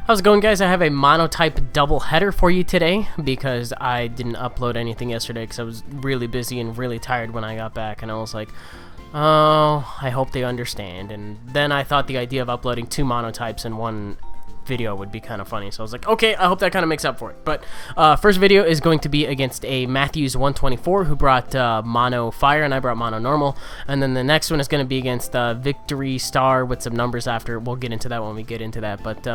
How's it going, guys? I have a monotype double header for you today because I didn't upload anything yesterday because I was really busy and really tired when I got back, and I was like, oh, I hope they understand. And then I thought the idea of uploading two monotypes in one video would be kind of funny, so I was like, okay, I hope that kind of makes up for it. But first video is going to be against a Matthewz124 who brought mono fire, and I brought mono normal. And then the next one is going to be against VictoryStar with some numbers after. We'll get into that when we get into that. But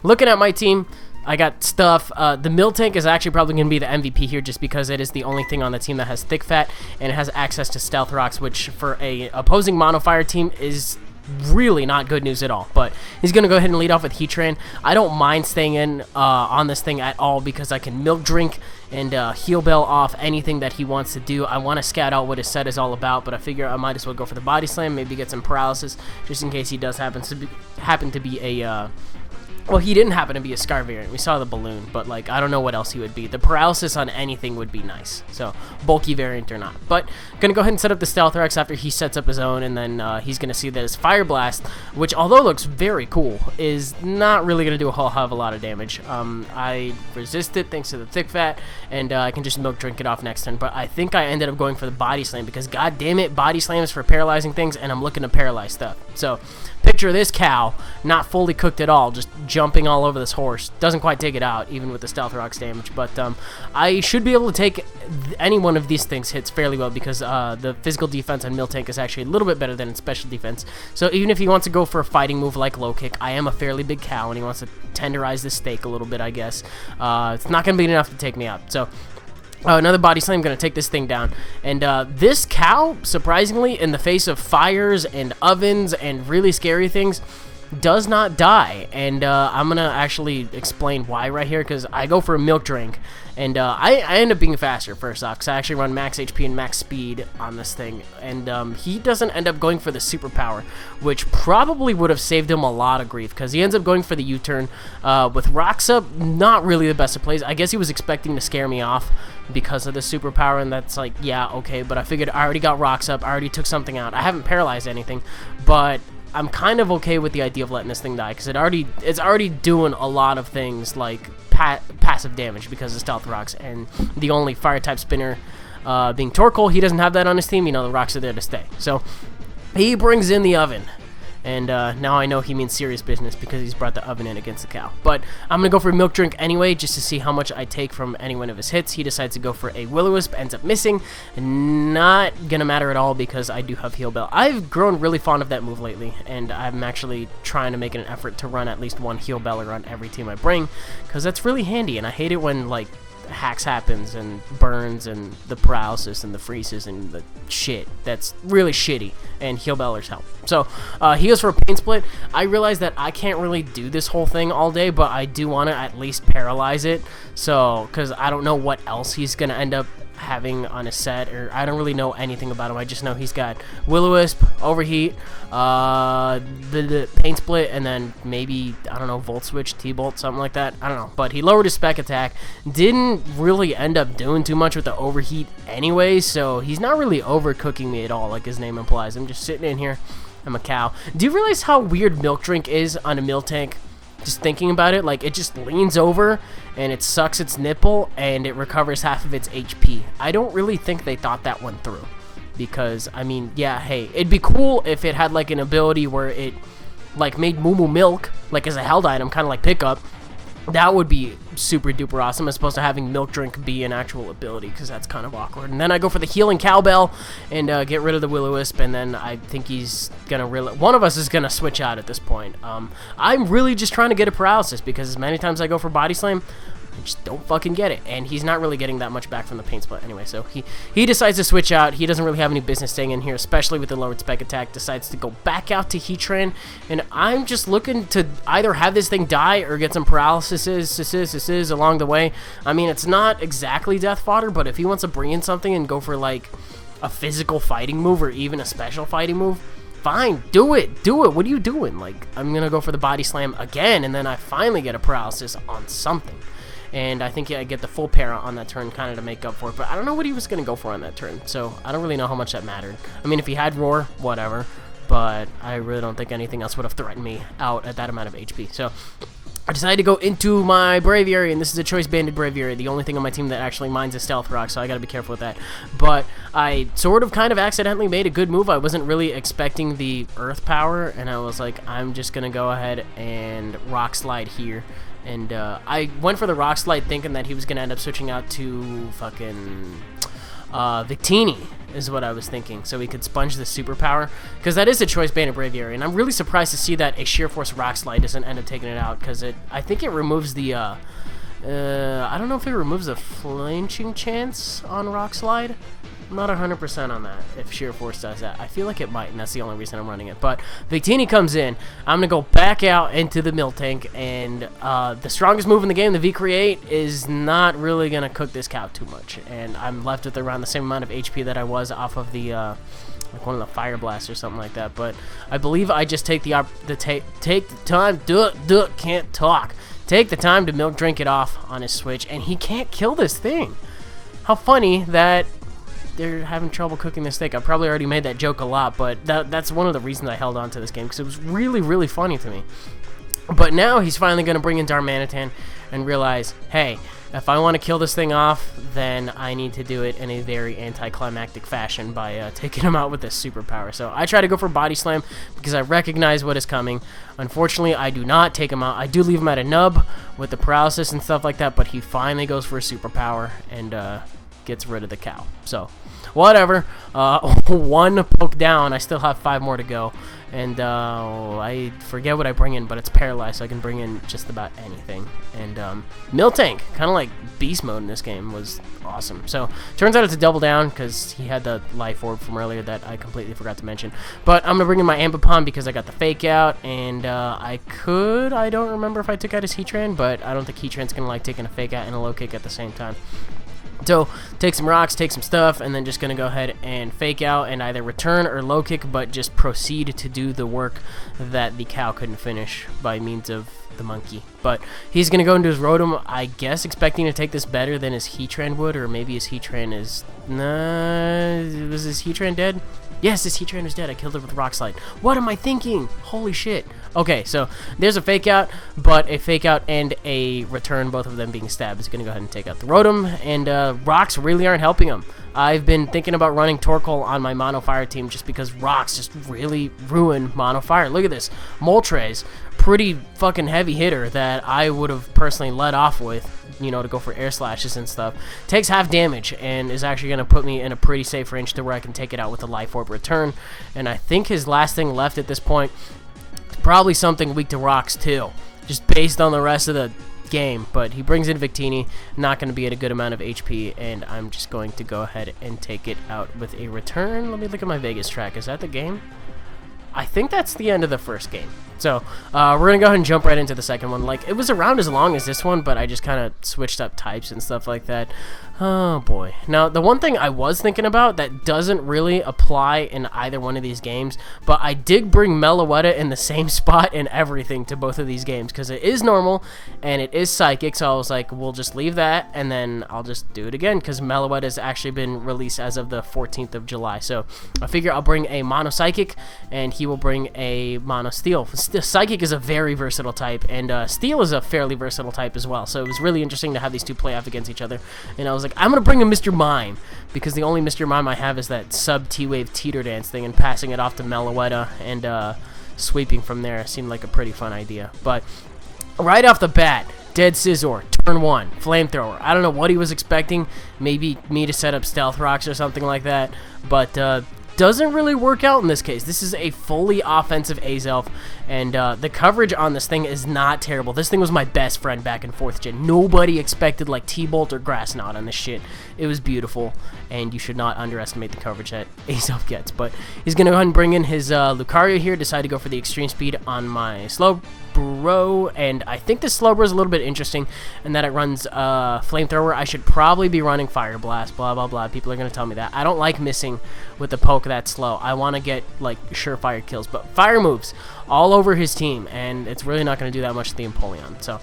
looking at my team, I got stuff. The mill tank is actually probably going to be the MVP here just because it is the only thing on the team that has thick fat, and it has access to stealth rocks, which for a opposing mono fire team is really not good news at all. But he's going to go ahead and lead off with Heat Train. I don't mind staying in on this thing at all because I can milk drink and heal bell off anything that he wants to do. I want to scout out what his set is all about, but I figure I might as well go for the body slam, maybe get some paralysis just in case he does happen to be a well, he didn't happen to be a Scar variant. We saw the balloon, but like I don't know what else he would be. The paralysis on anything would be nice. So bulky variant or not. But gonna go ahead and set up the Stealth Rex after he sets up his own, and then he's gonna see that his Fire Blast, which although looks very cool, is not really gonna do a whole hell of a lot of damage. I resist it thanks to the thick fat, and I can just milk drink it off next turn. But I think I ended up going for the body slam because god damn it, body slam is for paralyzing things, and I'm looking to paralyze stuff. So picture this cow, not fully cooked at all, just jumping all over this horse. Doesn't quite take it out, even with the Stealth Rocks damage. But I should be able to take any one of these things hits fairly well because the physical defense on Mill Tank is actually a little bit better than its special defense. So even if he wants to go for a fighting move like low kick, I am a fairly big cow, and he wants to tenderize this steak a little bit, I guess. It's not going to be enough to take me out. So another body slam, going to take this thing down. And this cow, surprisingly, in the face of fires and ovens and really scary things, does not die. And I'm going to actually explain why right here, because I go for a milk drink. And I end up being faster, first off, because I actually run max HP and max speed on this thing. And he doesn't end up going for the superpower, which probably would have saved him a lot of grief, because he ends up going for the U-turn. With rocks up, not really the best of plays. I guess he was expecting to scare me off because of the superpower, and that's like, yeah, okay. But I figured I already got rocks up, I already took something out. I haven't paralyzed anything, but I'm kind of okay with the idea of letting this thing die, because it's already doing a lot of things like passive damage because of Stealth Rocks, and the only fire type spinner being Torkoal, he doesn't have that on his team. You know, the rocks are there to stay. So he brings in the oven, and now I know he means serious business because he's brought the oven in against the cow. But I'm going to go for a milk drink anyway just to see how much I take from any one of his hits. He decides to go for a Will-O-Wisp, ends up missing. Not going to matter at all because I do have Heal Bell. I've grown really fond of that move lately, and I'm actually trying to make an effort to run at least one Heal Beller on every team I bring because that's really handy, and I hate it when like hacks happens and burns and the paralysis and the freezes and the shit. That's really shitty, and Heal Bellers help. So he goes for a Pain Split. I realize that I can't really do this whole thing all day, but I do want to at least paralyze it, so because I don't know what else he's gonna end up having on his set, or I don't really know anything about him. I just know he's got Will-O-Wisp, Overheat, the Pain Split, and then maybe, I don't know, Volt Switch, T-Bolt, something like that. I don't know. But he lowered his spec attack. Didn't really end up doing too much with the Overheat anyway, so he's not really overcooking me at all, like his name implies. I'm just sitting in here. I'm a cow. Do you realize how weird Milk Drink is on a Mill Tank? Just thinking about it, like it just leans over and it sucks its nipple and it recovers half of its HP. I don't really think they thought that one through, because I mean, yeah, hey, it'd be cool if it had like an ability where it like made Moo Moo milk like as a held item, kind of like pickup. That would be super duper awesome, as opposed to having Milk Drink be an actual ability, because that's kind of awkward. And then I go for the Healing Cowbell and get rid of the Will-O-Wisp, and then I think he's gonna one of us is gonna switch out at this point. I'm really just trying to get a paralysis, because as many times I go for Body Slam, I just don't fucking get it, and he's not really getting that much back from the Pain Split anyway, so he decides to switch out. He doesn't really have any business staying in here, especially with the lowered spec attack. Decides to go back out to Heat Train, and I'm just looking to either have this thing die or get some paralysis along the way. I mean, it's not exactly death fodder, but if he wants to bring in something and go for like a physical fighting move or even a special fighting move, fine, do it. What are you doing? Like, I'm gonna go for the Body Slam again, and then I finally get a paralysis on something. And I think I get the full para on that turn kind of to make up for it. But I don't know what he was going to go for on that turn, so I don't really know how much that mattered. I mean, if he had Roar, whatever. But I really don't think anything else would have threatened me out at that amount of HP. So I decided to go into my Braviary, and this is a Choice Banded Braviary, the only thing on my team that actually mines a Stealth Rock, so I gotta be careful with that. But I sort of kind of accidentally made a good move. I wasn't really expecting the Earth Power, and I was like, I'm just gonna go ahead and Rock Slide here. And I went for the Rock Slide thinking that he was gonna end up switching out to fucking Victini, is what I was thinking, so he could sponge the superpower, because that is a Choice Banded Braviary, and I'm really surprised to see that a Sheer Force Rock Slide doesn't end up taking it out, because I think it removes the, I don't know if it removes the flinching chance on Rock Slide. I'm not 100% on that, if Sheer Force does that. I feel like it might, and that's the only reason I'm running it. But Victini comes in. I'm going to go back out into the Miltank, and the strongest move in the game, the V-Create, is not really going to cook this cow too much. And I'm left with around the same amount of HP that I was off of the, like one of the Fire Blasts or something like that. But I believe I just take the time, can't talk. Take the time to Milk Drink it off on his switch, and he can't kill this thing. How funny that they're having trouble cooking this steak. I probably already made that joke a lot, but that's one of the reasons I held on to this game, because it was really, really funny to me. But now he's finally going to bring in Darmanitan and realize, hey, if I want to kill this thing off, then I need to do it in a very anticlimactic fashion by taking him out with this superpower. So I try to go for Body Slam because I recognize what is coming. Unfortunately, I do not take him out. I do leave him at a nub with the paralysis and stuff like that, but he finally goes for a superpower and gets rid of the cow. So whatever, one poke down. I still have 5 more to go, and I forget what I bring in, but it's paralyzed, so I can bring in just about anything. And Miltank, kind of like beast mode in this game, was awesome. So turns out it's a double down because he had the life orb from earlier that I completely forgot to mention. But I'm gonna bring in my Ambipom because I got the fake out, and I don't remember if I took out his Heatran, but I don't think Heatran's gonna like taking a fake out and a low kick at the same time. So, take some rocks, take some stuff, and then just going to go ahead and fake out and either return or low kick, but just proceed to do the work that the cow couldn't finish by means of the monkey. But he's going to go into his Rotom, I guess, expecting to take this better than his Heatran would, or maybe his Heatran is... Nah, was his Heatran dead? Yes, his Heatran is dead. I killed it with Rock Slide. What am I thinking? Holy shit. Okay, so there's a fake out, but a fake out and a return, both of them being stabbed, is going to go ahead and take out the Rotom, and rocks really aren't helping him. I've been thinking about running Torkoal on my Mono Fire team just because rocks just really ruin Mono Fire. Look at this. Moltres, pretty fucking heavy hitter that I would have personally let off with, you know, to go for air slashes and stuff. Takes half damage and is actually going to put me in a pretty safe range to where I can take it out with a Life Orb return. And I think his last thing left at this point is probably something weak to rocks too, just based on the rest of the game. But he brings in Victini, not going to be at a good amount of HP, and I'm just going to go ahead and take it out with a return. Let me look at my Vegas track. Is that the game? I think that's the end of the first game. So we're going to go ahead and jump right into the second one. Like, it was around as long as this one, but I just kind of switched up types and stuff like that. Oh, boy. Now, the one thing I was thinking about that doesn't really apply in either one of these games, but I did bring Meloetta in the same spot and everything to both of these games, because it is normal and it is psychic, so I was like, we'll just leave that, and then I'll just do it again, because Meloetta has actually been released as of the 14th of July. So I figure I'll bring a Mono Psychic, and he will bring a Mono Steel. Psychic is a very versatile type, and Steel is a fairly versatile type as well, so it was really interesting to have these two play off against each other. And I was like, I'm going to bring a Mr. Mime, because the only Mr. Mime I have is that sub T-Wave Teeter Dance thing, and passing it off to Meloetta and sweeping from there seemed like a pretty fun idea. But right off the bat, Dead Scizor, turn 1, Flamethrower. I don't know what he was expecting, maybe me to set up Stealth Rocks or something like that, but doesn't really work out in this case. This is a fully offensive Azelf, and the coverage on this thing is not terrible. This thing was my best friend back in 4th gen. Nobody expected like T-Bolt or Grass Knot on this shit. It was beautiful, and you should not underestimate the coverage that Azelf gets. But he's going to go ahead and bring in his Lucario here, decide to go for the extreme speed on my Slowbro, and I think this Slowbro is a little bit interesting in that it runs Flamethrower. I should probably be running Fire Blast, blah, blah, blah. People are going to tell me that. I don't like missing with the poke that slow. I want to get, like, surefire kills, but fire moves all over his team, and it's really not going to do that much to the Empoleon. So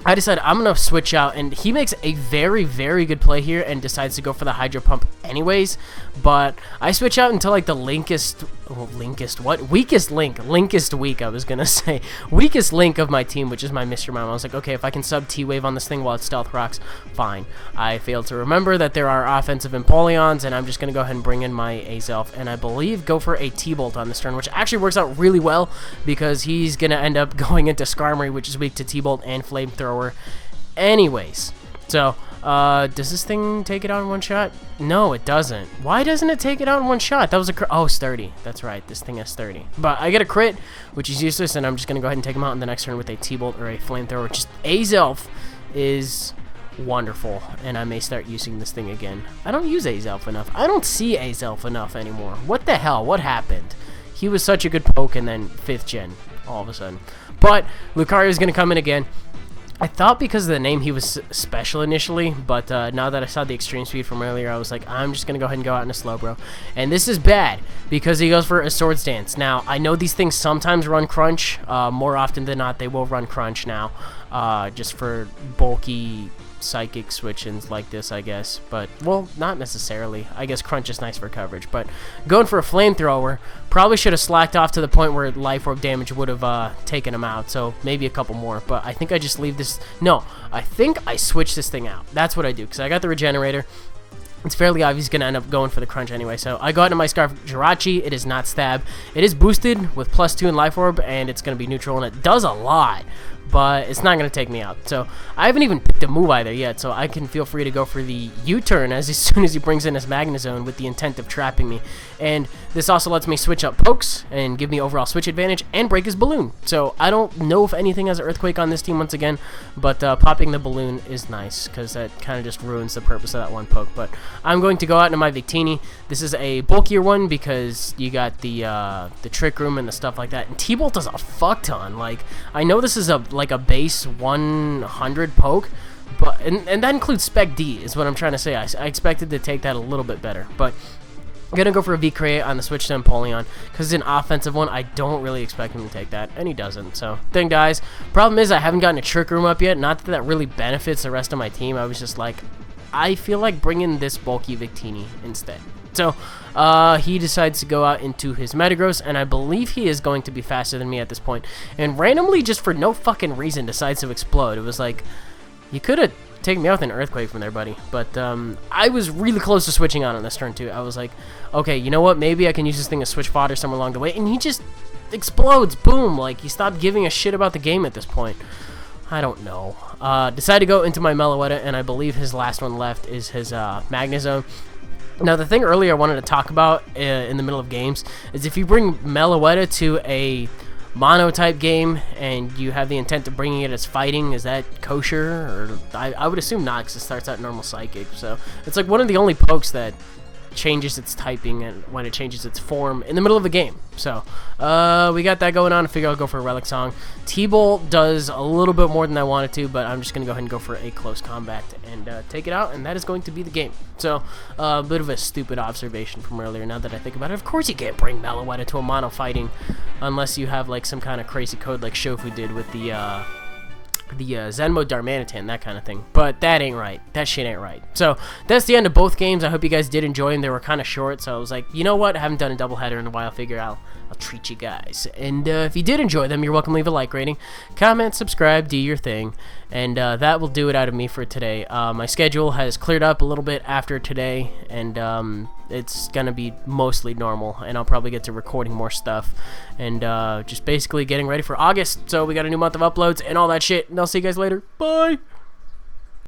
I decided I'm going to switch out, and he makes a very, very good play here and decides to go for the Hydro Pump anyways, but I switch out until like the weakest week, I was gonna say, weakest link of my team, which is my Mr. Mime. I was like, okay, if I can sub T-Wave on this thing while it stealth rocks, fine. I failed to remember that there are offensive Empoleons, and I'm just gonna go ahead and bring in my Azelf, and I believe go for a T-Bolt on this turn, which actually works out really well because he's gonna end up going into Skarmory, which is weak to T-Bolt and Flamethrower anyways. So does this thing take it out in one shot? No, it doesn't. Why doesn't it take it out in one shot? That was a crit. Oh, sturdy. That's right. This thing has sturdy. But I get a crit, which is useless, and I'm just going to go ahead and take him out in the next turn with a T-Bolt or a Flamethrower. Just Azelf is wonderful, and I may start using this thing again. I don't use Azelf enough. I don't see Azelf enough anymore. What the hell? What happened? He was such a good poke, and then 5th gen all of a sudden. But Lucario is going to come in again. I thought because of the name he was special initially, but now that I saw the extreme speed from earlier, I was like, I'm just going to go ahead and go out in a Slowbro. And this is bad because he goes for a Swords Dance. Now, I know these things sometimes run Crunch. More often than not, they will run Crunch now, just for bulky Psychic switch-ins like this, I guess. But, well, not necessarily. I guess Crunch is nice for coverage. But going for a Flamethrower, probably should have slacked off to the point where Life Orb damage would have taken him out. So maybe a couple more. But I think I just leave this... No, I think I switch this thing out. That's what I do, because I got the Regenerator. It's fairly obvious he's going to end up going for the Crunch anyway. So I go out into my Scarf Jirachi. It is not Stab. It is boosted with +2 in Life Orb, and it's going to be neutral, and it does a lot. But it's not going to take me out. So I haven't even picked a move either yet, so I can feel free to go for the U-turn as soon as he brings in his Magnezone with the intent of trapping me. And this also lets me switch up pokes and give me overall switch advantage and break his balloon. So I don't know if anything has an Earthquake on this team once again, but popping the balloon is nice because that kind of just ruins the purpose of that one poke. But I'm going to go out into my Victini. This is a bulkier one because you got the Trick Room and the stuff like that. And T-Bolt does a fuck ton. Like, I know this is like a base 100 poke, but and that includes Spec D is what I'm trying to say. I expected to take that a little bit better, but I'm gonna go for a V-Create on the switch to Empoleon because it's an offensive one. I don't really expect him to take that, and he doesn't. So then, guys, problem is I haven't gotten a Trick Room up yet. Not that that really benefits the rest of my team. I was just like, I feel like bringing this bulky Victini instead. So he decides to go out into his Metagross, and I believe he is going to be faster than me at this point. And randomly, just for no fucking reason, decides to explode. It was like, you could have taken me out with an Earthquake from there, buddy. But I was really close to switching on this turn, too. I was like, okay, you know what? Maybe I can use this thing as switch fodder somewhere along the way. And he just explodes. Boom. Like, he stopped giving a shit about the game at this point. I don't know. Decided to go into my Meloetta, and I believe his last one left is his Magnezone. Now, the thing earlier I wanted to talk about in the middle of games is if you bring Meloetta to a mono-type game and you have the intent of bringing it as fighting, is that kosher? Or I would assume not, because it starts out normal Psychic. So it's like one of the only pokes that changes its typing and when it changes its form in the middle of a game. So we got that going on. I figure I'll go for a Relic Song. T-Bolt does a little bit more than I wanted to, but I'm just going to go ahead and go for a close combat and take it out, and that is going to be the game. So a bit of a stupid observation from earlier now that I think about it. Of course you can't bring Meloetta to a mono fighting unless you have like some kind of crazy code like Shofu did with the Zenmo Darmanitan, that kind of thing. But that ain't right. That shit ain't right. So that's the end of both games. I hope you guys did enjoy them. They were kind of short, so I was like, you know what? I haven't done a doubleheader in a while. I figure I'll treat you guys. And if you did enjoy them, you're welcome to leave a like rating, comment, subscribe, do your thing. And that will do it out of me for today. My schedule has cleared up a little bit after today, and it's gonna be mostly normal, and I'll probably get to recording more stuff and just basically getting ready for August. So we got a new month of uploads and all that shit, and I'll see you guys later. Bye.